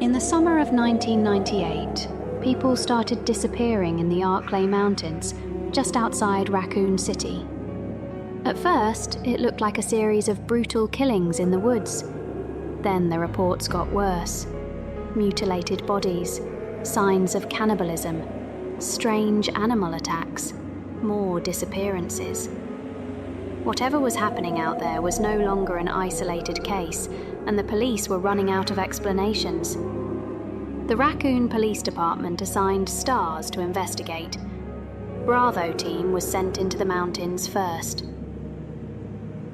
In the summer of 1998, people started disappearing in the Arklay Mountains, just outside Raccoon City. At first, it looked like a series of brutal killings in the woods. Then the reports got worse. Mutilated bodies, signs of cannibalism, strange animal attacks, more disappearances. Whatever was happening out there was no longer an isolated case, and the police were running out of explanations. The Raccoon Police Department assigned stars to investigate. Bravo team was sent into the mountains first.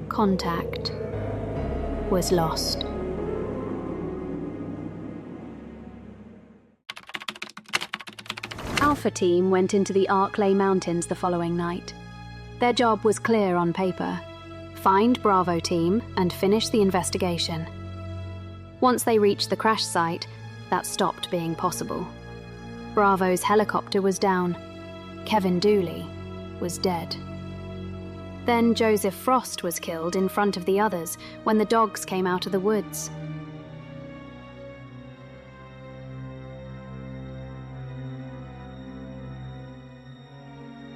Contact was lost. Alpha team went into the Arklay Mountains the following night. Their job was clear on paper: find Bravo team and finish the investigation. Once they reached the crash site, that stopped being possible. Bravo's helicopter was down. Kevin Dooley was dead. Then Joseph Frost was killed in front of the others when the dogs came out of the woods.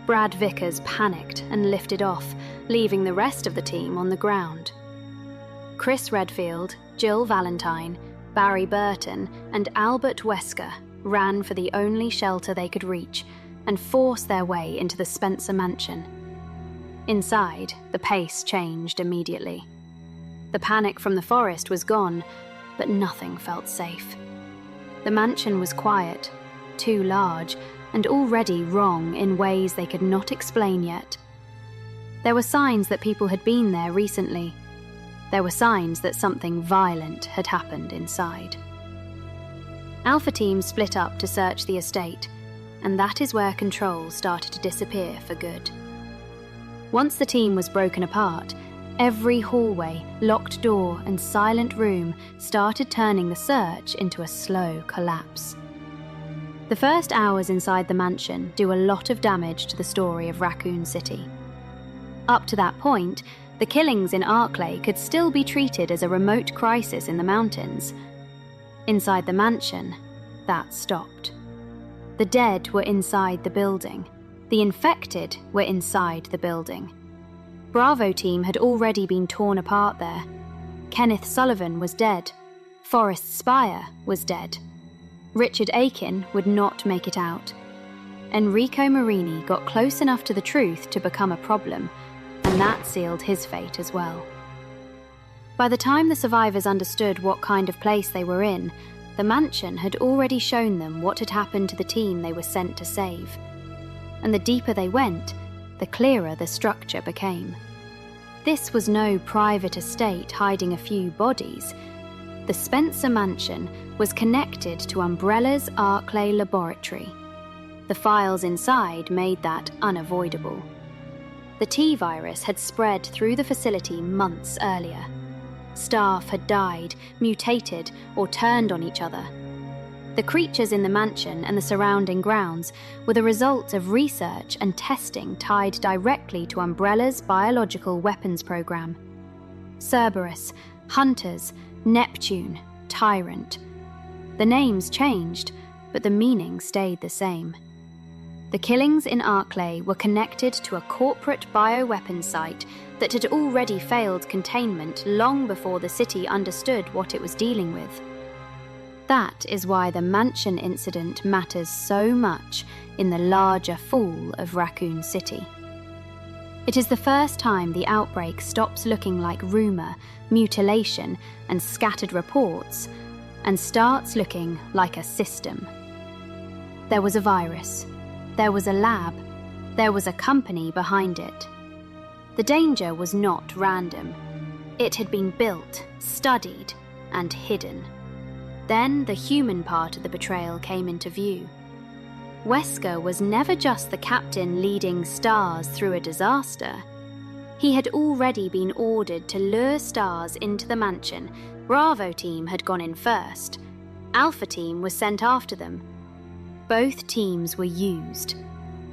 Brad Vickers panicked and lifted off, leaving the rest of the team on the ground. Chris Redfield, Jill Valentine, Barry Burton, and Albert Wesker ran for the only shelter they could reach and forced their way into the Spencer mansion. Inside, the pace changed immediately. The panic from the forest was gone, but nothing felt safe. The mansion was quiet, too large, and already wrong in ways they could not explain yet. There were signs that people had been there recently. There were signs that something violent had happened inside. Alpha Team split up to search the estate, and that is where control started to disappear for good. Once the team was broken apart, every hallway, locked door, and silent room started turning the search into a slow collapse. The first hours inside the mansion do a lot of damage to the story of Raccoon City. Up to that point, the killings in Arklay could still be treated as a remote crisis in the mountains. Inside the mansion, that stopped. The dead were inside the building. The infected were inside the building. Bravo team had already been torn apart there. Kenneth Sullivan was dead. Forrest Spire was dead. Richard Aiken would not make it out. Enrico Marini got close enough to the truth to become a problem, and that sealed his fate as well. By the time the survivors understood what kind of place they were in, the mansion had already shown them what had happened to the team they were sent to save. And the deeper they went, the clearer the structure became. This was no private estate hiding a few bodies. The Spencer mansion was connected to Umbrella's Arklay laboratory. The files inside made that unavoidable. The T-virus had spread through the facility months earlier. Staff had died, mutated, or turned on each other. The creatures in the mansion and the surrounding grounds were the result of research and testing tied directly to Umbrella's biological weapons program. Cerberus, Hunters, Neptune, Tyrant. The names changed, but the meaning stayed the same. The killings in Arklay were connected to a corporate bioweapons site that had already failed containment long before the city understood what it was dealing with. That is why the mansion incident matters so much in the larger fall of Raccoon City. It is the first time the outbreak stops looking like rumour, mutilation, and scattered reports, and starts looking like a system. There was a virus. There was a lab. There was a company behind it. The danger was not random. It had been built, studied, and hidden. Then the human part of the betrayal came into view. Wesker was never just the captain leading stars through a disaster. He had already been ordered to lure stars into the mansion. Bravo team had gone in first. Alpha team was sent after them. Both teams were used.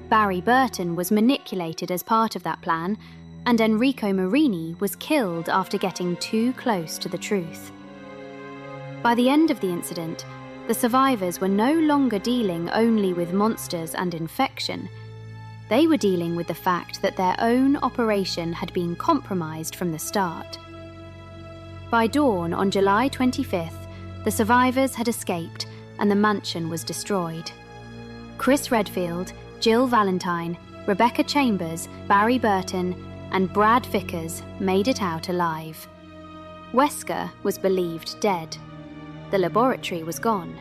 Barry Burton was manipulated as part of that plan, and Enrico Marini was killed after getting too close to the truth. By the end of the incident, The survivors were no longer dealing only with monsters and infection. They were dealing with the fact that their own operation had been compromised from the start. By dawn on July 25th, the survivors had escaped and the mansion was destroyed. Chris Redfield, Jill Valentine, Rebecca Chambers, Barry Burton, and Brad Vickers made it out alive. Wesker was believed dead. The laboratory was gone.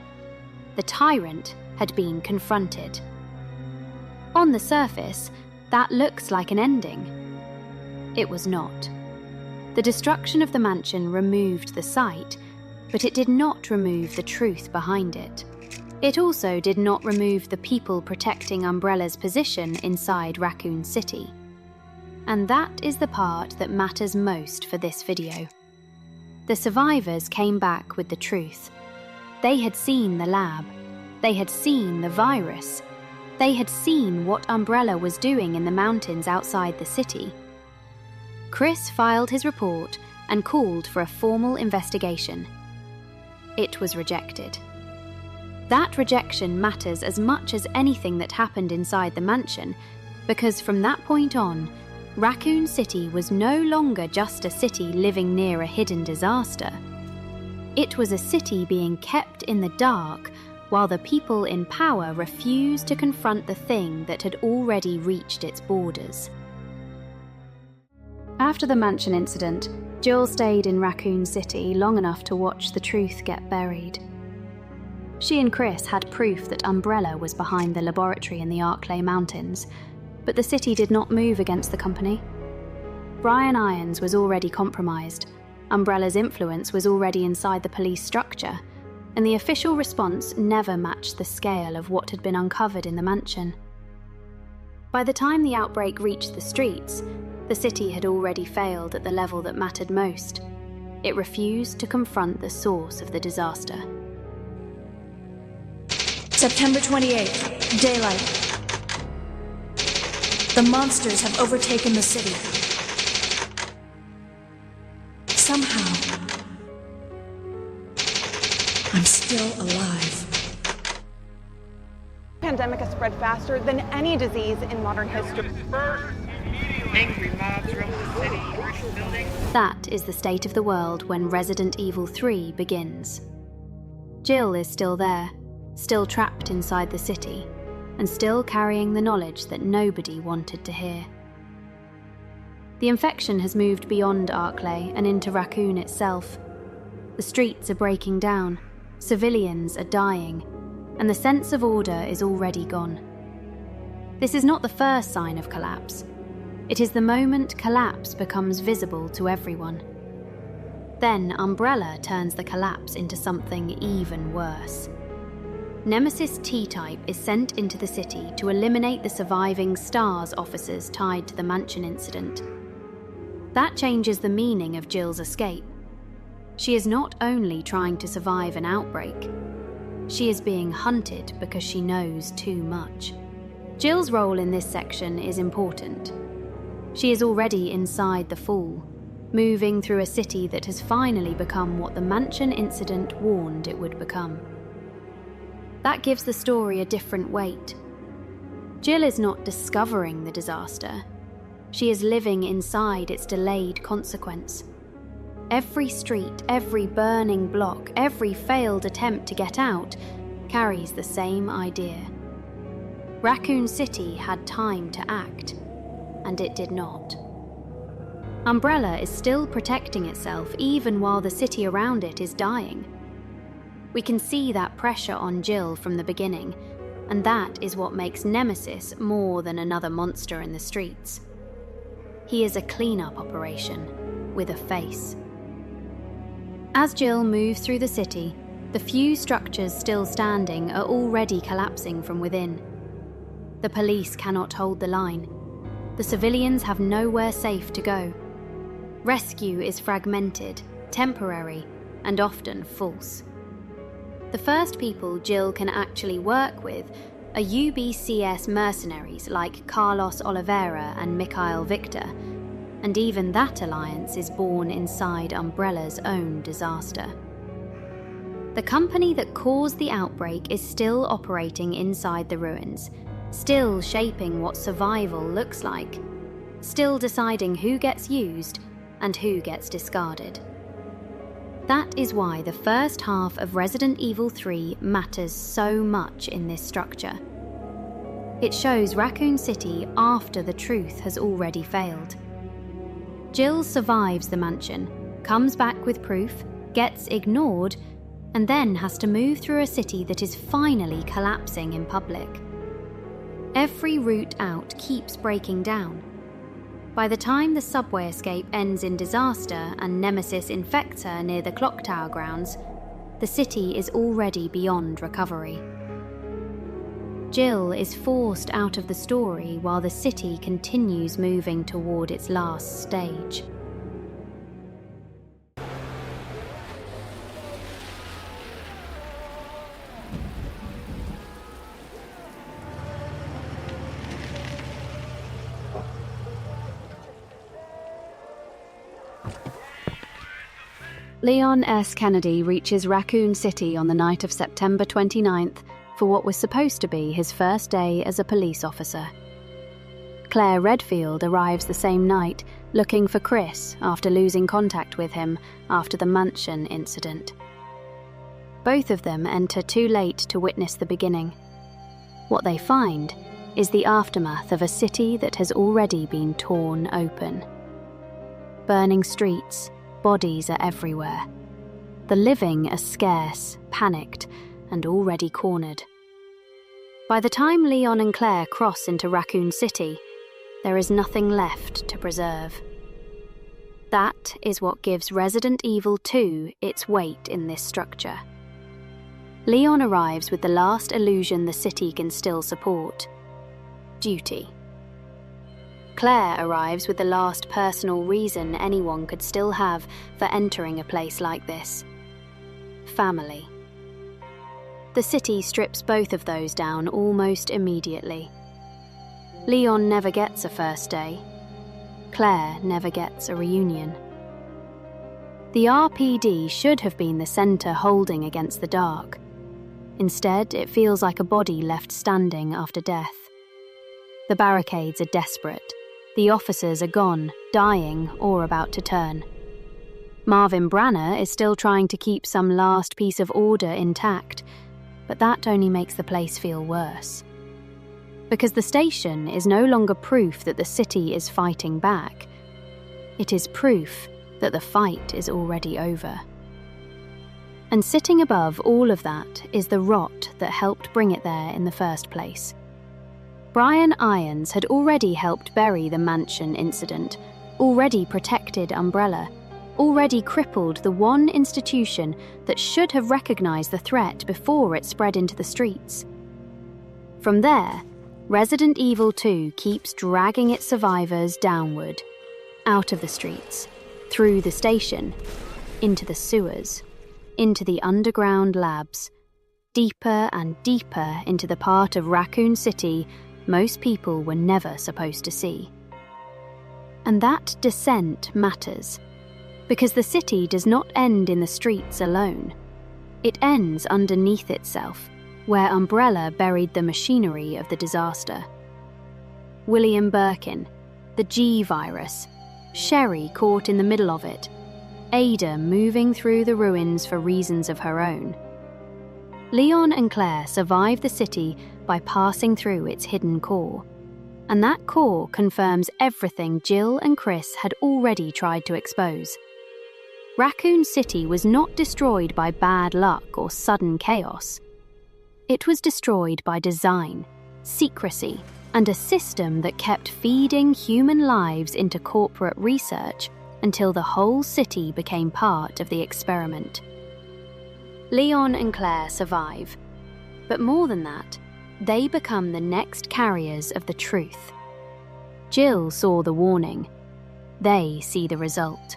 The tyrant had been confronted. On the surface, that looks like an ending. It was not. The destruction of the mansion removed the site, but it did not remove the truth behind it. It also did not remove the people protecting Umbrella's position inside Raccoon City. And that is the part that matters most for this video. The survivors came back with the truth. They had seen the lab. They had seen the virus. They had seen what Umbrella was doing in the mountains outside the city. Chris filed his report and called for a formal investigation. It was rejected. That rejection matters as much as anything that happened inside the mansion, because from that point on, Raccoon City was no longer just a city living near a hidden disaster. It was a city being kept in the dark while the people in power refused to confront the thing that had already reached its borders. After the mansion incident, Jill stayed in Raccoon City long enough to watch the truth get buried. She and Chris had proof that Umbrella was behind the laboratory in the Arklay Mountains, but the city did not move against the company. Brian Irons was already compromised, Umbrella's influence was already inside the police structure, and the official response never matched the scale of what had been uncovered in the mansion. By the time the outbreak reached the streets, the city had already failed at the level that mattered most. It refused to confront the source of the disaster. September 28th, daylight. The monsters have overtaken the city. Somehow, I'm still alive. The pandemic has spread faster than any disease in modern history. Angry mobs roam the city, burning buildings. That is the state of the world when Resident Evil 3 begins. Jill is still there, still trapped inside the city, and still carrying the knowledge that nobody wanted to hear. The infection has moved beyond Arklay and into Raccoon itself. The streets are breaking down, civilians are dying, and the sense of order is already gone. This is not the first sign of collapse. It is the moment collapse becomes visible to everyone. Then Umbrella turns the collapse into something even worse. Nemesis T-Type is sent into the city to eliminate the surviving STARS officers tied to the mansion incident. That changes the meaning of Jill's escape. She is not only trying to survive an outbreak, she is being hunted because she knows too much. Jill's role in this section is important. She is already inside the Fall, moving through a city that has finally become what the mansion incident warned it would become. That gives the story a different weight. Jill is not discovering the disaster. She is living inside its delayed consequence. Every street, every burning block, every failed attempt to get out carries the same idea. Raccoon City had time to act, and it did not. Umbrella is still protecting itself even while the city around it is dying. We can see that pressure on Jill from the beginning, and that is what makes Nemesis more than another monster in the streets. He is a cleanup operation with a face. As Jill moves through the city, the few structures still standing are already collapsing from within. The police cannot hold the line. The civilians have nowhere safe to go. Rescue is fragmented, temporary, and often false. The first people Jill can actually work with are UBCS mercenaries like Carlos Oliveira and Mikhail Victor, and even that alliance is born inside Umbrella's own disaster. The company that caused the outbreak is still operating inside the ruins, still shaping what survival looks like, still deciding who gets used and who gets discarded. That is why the first half of Resident Evil 3 matters so much in this structure. It shows Raccoon City after the truth has already failed. Jill survives the mansion, comes back with proof, gets ignored, and then has to move through a city that is finally collapsing in public. Every route out keeps breaking down. By the time the subway escape ends in disaster and Nemesis infects her near the clock tower grounds, the city is already beyond recovery. Jill is forced out of the story while the city continues moving toward its last stage. Leon S. Kennedy reaches Raccoon City on the night of September 29th for what was supposed to be his first day as a police officer. Claire Redfield arrives the same night, looking for Chris after losing contact with him after the mansion incident. Both of them enter too late to witness the beginning. What they find is the aftermath of a city that has already been torn open. Burning streets, bodies are everywhere. The living are scarce, panicked, and already cornered. By the time Leon and Claire cross into Raccoon City, there is nothing left to preserve. That is what gives Resident Evil 2 its weight in this structure. Leon arrives with the last illusion the city can still support: duty. Claire arrives with the last personal reason anyone could still have for entering a place like this: family. The city strips both of those down almost immediately. Leon never gets a first day. Claire never gets a reunion. The RPD should have been the centre holding against the dark. Instead, it feels like a body left standing after death. The barricades are desperate. The officers are gone, dying, or about to turn. Marvin Branner is still trying to keep some last piece of order intact, but that only makes the place feel worse. Because the station is no longer proof that the city is fighting back. It is proof that the fight is already over. And sitting above all of that is the rot that helped bring it there in the first place. Brian Irons had already helped bury the mansion incident, already protected Umbrella, already crippled the one institution that should have recognized the threat before it spread into the streets. From there, Resident Evil 2 keeps dragging its survivors downward, out of the streets, through the station, into the sewers, into the underground labs, deeper and deeper into the part of Raccoon City most people were never supposed to see. And that descent matters, because the city does not end in the streets alone. It ends underneath itself, where Umbrella buried the machinery of the disaster. William Birkin, the G-virus, Sherry caught in the middle of it, Ada moving through the ruins for reasons of her own. Leon and Claire survive the city by passing through its hidden core, and that core confirms everything Jill and Chris had already tried to expose. Raccoon City was not destroyed by bad luck or sudden chaos. It was destroyed by design, secrecy, and a system that kept feeding human lives into corporate research until the whole city became part of the experiment. Leon and Claire survive, but more than that, they become the next carriers of the truth. Jill saw the warning. They see the result.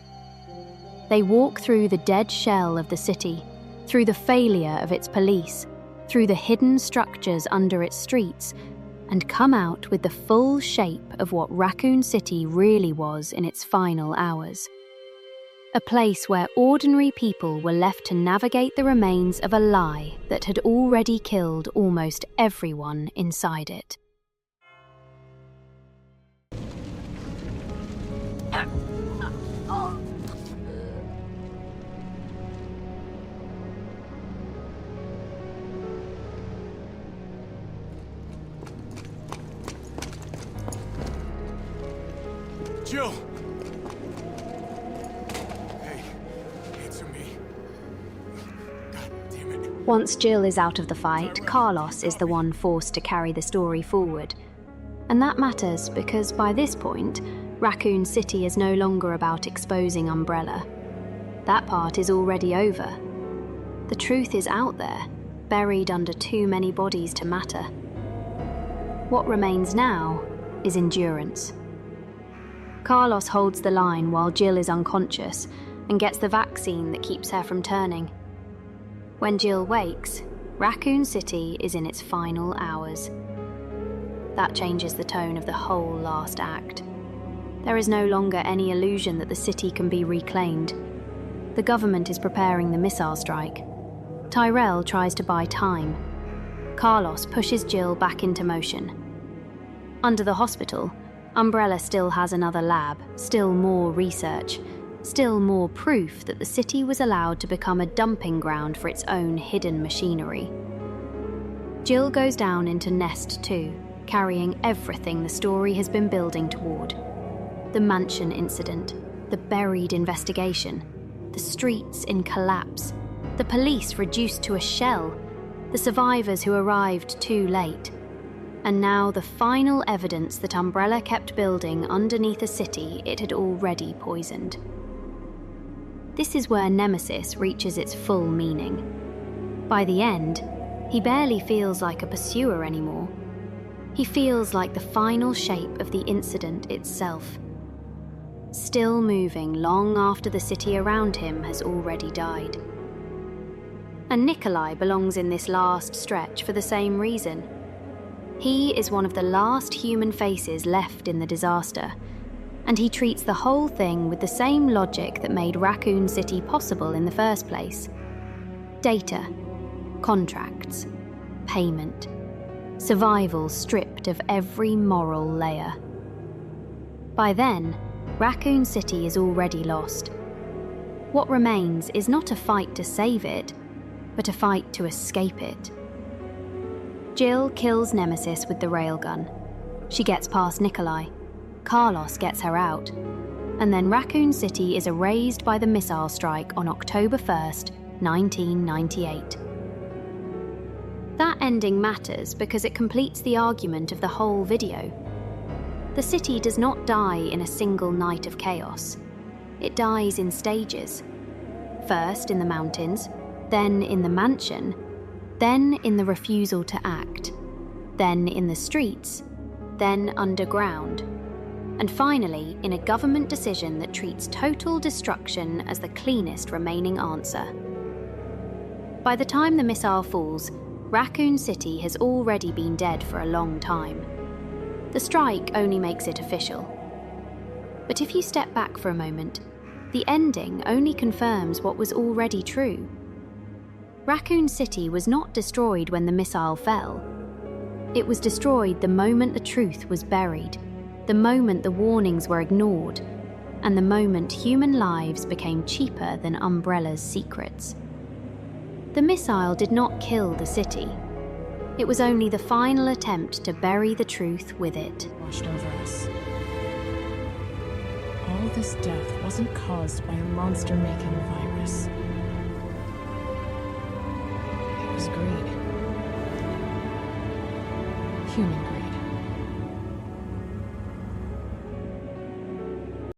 They walk through the dead shell of the city, through the failure of its police, through the hidden structures under its streets, and come out with the full shape of what Raccoon City really was in its final hours. a place where ordinary people were left to navigate the remains of a lie that had already killed almost everyone inside it. Jill! Hey, answer me. God damn it. Once Jill is out of the fight, Carlos is the one forced to carry the story forward. And that matters because by this point, Raccoon City is no longer about exposing Umbrella. That part is already over. The truth is out there, buried under too many bodies to matter. What remains now is endurance. Carlos holds the line while Jill is unconscious and gets the vaccine that keeps her from turning. When Jill wakes, Raccoon City is in its final hours. That changes the tone of the whole last act. There is no longer any illusion that the city can be reclaimed. The government is preparing the missile strike. Tyrell tries to buy time. Carlos pushes Jill back into motion. Under the hospital, Umbrella still has another lab, still more research, still more proof that the city was allowed to become a dumping ground for its own hidden machinery. Jill goes down into Nest 2, carrying everything the story has been building toward. The mansion incident, the buried investigation, the streets in collapse, the police reduced to a shell, the survivors who arrived too late. And now the final evidence that Umbrella kept building underneath a city it had already poisoned. This is where Nemesis reaches its full meaning. By the end, he barely feels like a pursuer anymore. He feels like the final shape of the incident itself. Still moving long after the city around him has already died. And Nikolai belongs in this last stretch for the same reason. He is one of the last human faces left in the disaster, and he treats the whole thing with the same logic that made Raccoon City possible in the first place. Data, contracts, payment, survival stripped of every moral layer. By then, Raccoon City is already lost. What remains is not a fight to save it, but a fight to escape it. Jill kills Nemesis with the railgun. She gets past Nikolai. Carlos gets her out. And then Raccoon City is erased by the missile strike on October 1st, 1998. That ending matters because it completes the argument of the whole video. The city does not die in a single night of chaos. It dies in stages. First in the mountains, then in the mansion, then in the refusal to act, then in the streets, then underground, and finally in a government decision that treats total destruction as the cleanest remaining answer. By the time the missile falls, Raccoon City has already been dead for a long time. The strike only makes it official. But if you step back for a moment, the ending only confirms what was already true. Raccoon City was not destroyed when the missile fell. It was destroyed the moment the truth was buried, the moment the warnings were ignored, and the moment human lives became cheaper than Umbrella's secrets. The missile did not kill the city. It was only the final attempt to bury the truth with it. Washed over us. All this death wasn't caused by a monster-making virus. It was greed. Human